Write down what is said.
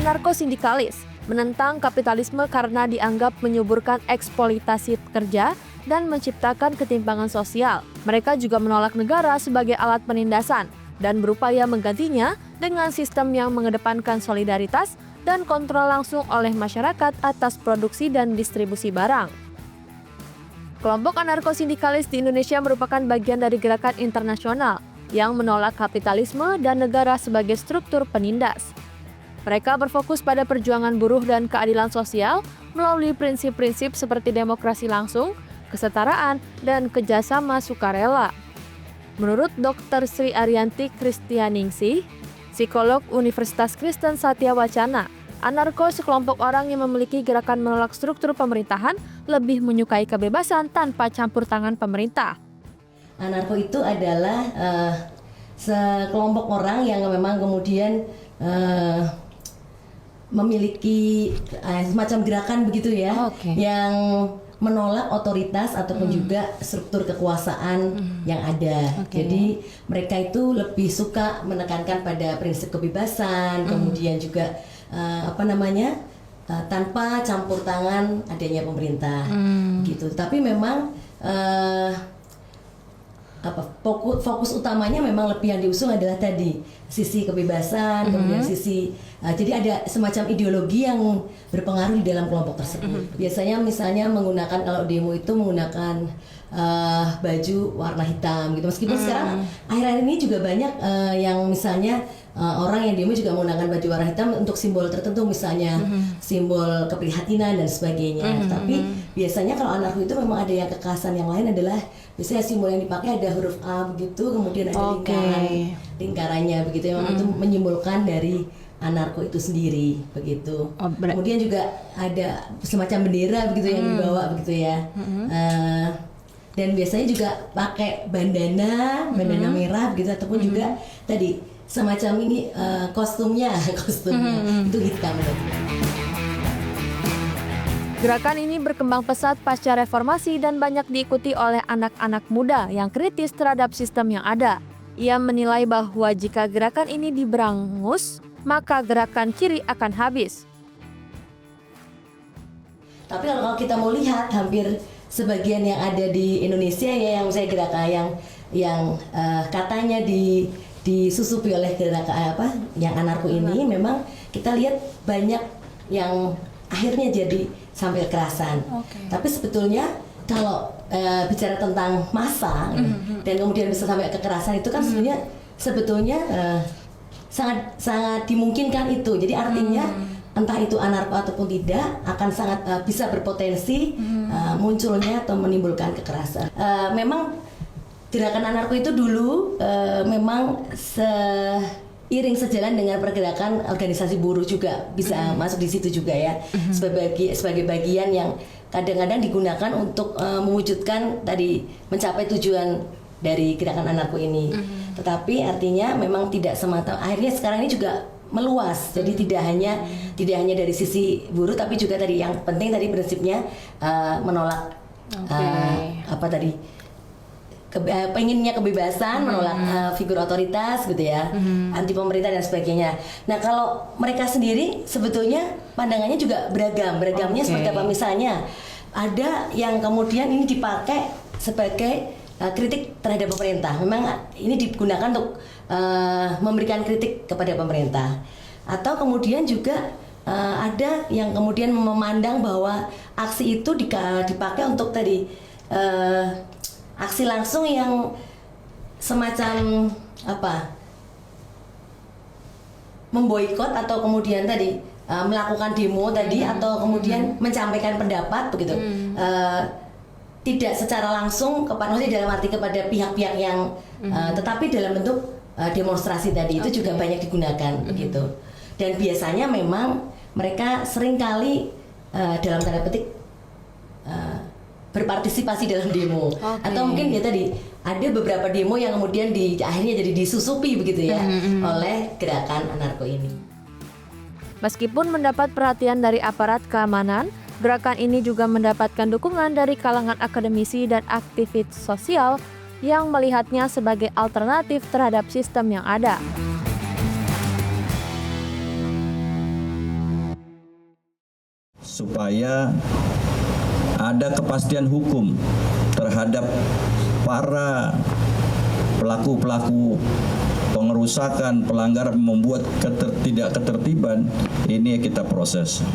anarko-sindikalis, menentang kapitalisme karena dianggap menyuburkan eksploitasi pekerja dan menciptakan ketimpangan sosial. Mereka juga menolak negara sebagai alat penindasan dan berupaya menggantinya dengan sistem yang mengedepankan solidaritas dan kontrol langsung oleh masyarakat atas produksi dan distribusi barang. Kelompok anarko-sindikalis di Indonesia merupakan bagian dari gerakan internasional yang menolak kapitalisme dan negara sebagai struktur penindas. Mereka berfokus pada perjuangan buruh dan keadilan sosial melalui prinsip-prinsip seperti demokrasi langsung, kesetaraan, dan kerjasama sukarela. Menurut Dr. Sri Ariyanti Kristianingsih, psikolog Universitas Kristen Satya Wacana, anarko sekelompok orang yang memiliki gerakan menolak struktur pemerintahan lebih menyukai kebebasan tanpa campur tangan pemerintah. Anarko itu adalah sekelompok orang yang memang kemudian memiliki semacam gerakan begitu ya, yang menolak otoritas ataupun juga struktur kekuasaan yang ada. Jadi mereka itu lebih suka menekankan pada prinsip kebebasan, kemudian juga tanpa campur tangan adanya pemerintah, gitu. Tapi memang fokus utamanya memang lebih yang diusung adalah tadi sisi kebebasan, kemudian sisi jadi ada semacam ideologi yang berpengaruh di dalam kelompok tersebut. Biasanya misalnya menggunakan, kalau demo itu menggunakan baju warna hitam gitu. Meskipun sekarang akhir-akhir ini juga banyak yang misalnya orang yang demo juga menggunakan baju warna hitam untuk simbol tertentu, misalnya simbol keprihatinan dan sebagainya. Tapi biasanya kalau anarko itu memang ada yang kekerasan yang lain adalah biasanya simbol yang dipakai ada huruf A begitu, kemudian ada lingkarannya begitu, yang itu menyimbolkan dari anarko itu sendiri begitu. Kemudian juga ada semacam bendera begitu yang dibawa begitu ya. Dan biasanya juga pakai bandana merah begitu, ataupun juga tadi semacam ini kostumnya itu hitam. Gerakan ini berkembang pesat pasca reformasi dan banyak diikuti oleh anak-anak muda yang kritis terhadap sistem yang ada. Ia menilai bahwa jika gerakan ini diberangus, maka gerakan kiri akan habis. Tapi kalau kita mau lihat, hampir sebagian yang ada di Indonesia ya, yang saya gerakan yang katanya disusupi oleh gerakan yang anarko ini, memang kita lihat banyak yang akhirnya jadi sampai kekerasan. Tapi sebetulnya kalau bicara tentang massa dan kemudian bisa sampai kekerasan itu kan sebetulnya sangat dimungkinkan itu. Jadi artinya entah itu anarko ataupun tidak akan sangat bisa berpotensi munculnya atau menimbulkan kekerasan. Memang gerakan anarko itu dulu memang seiring sejalan dengan pergerakan organisasi buruh juga bisa masuk di situ juga ya, sebagai bagian yang kadang-kadang digunakan untuk mewujudkan tadi mencapai tujuan dari gerakan anarko ini. Tetapi artinya memang tidak semata, akhirnya sekarang ini juga meluas. Jadi tidak hanya dari sisi buruh, tapi juga tadi yang penting tadi prinsipnya menolak pengennya kebebasan, menolak figur otoritas gitu ya, anti pemerintah dan sebagainya. Nah kalau mereka sendiri sebetulnya pandangannya juga beragamnya seperti apa, misalnya ada yang kemudian ini dipakai sebagai kritik terhadap pemerintah. Memang ini digunakan untuk memberikan kritik kepada pemerintah. Atau kemudian juga ada yang kemudian memandang bahwa aksi itu dipakai untuk tadi aksi langsung yang semacam memboikot atau kemudian tadi melakukan demo tadi atau kemudian menyampaikan pendapat begitu. Tidak secara langsung maksudnya dalam arti kepada pihak-pihak yang tetapi dalam bentuk demonstrasi tadi itu juga banyak digunakan begitu. Dan biasanya memang mereka seringkali dalam tanda petik berpartisipasi dalam demo. Atau mungkin ya tadi ada beberapa demo yang kemudian akhirnya jadi disusupi begitu ya oleh gerakan anarko ini. Meskipun mendapat perhatian dari aparat keamanan, gerakan ini juga mendapatkan dukungan dari kalangan akademisi dan aktivis sosial yang melihatnya sebagai alternatif terhadap sistem yang ada. supaya ada kepastian hukum terhadap para pelaku-pelaku pengerusakan, pelanggaran membuat tidak ketertiban, ini kita proses.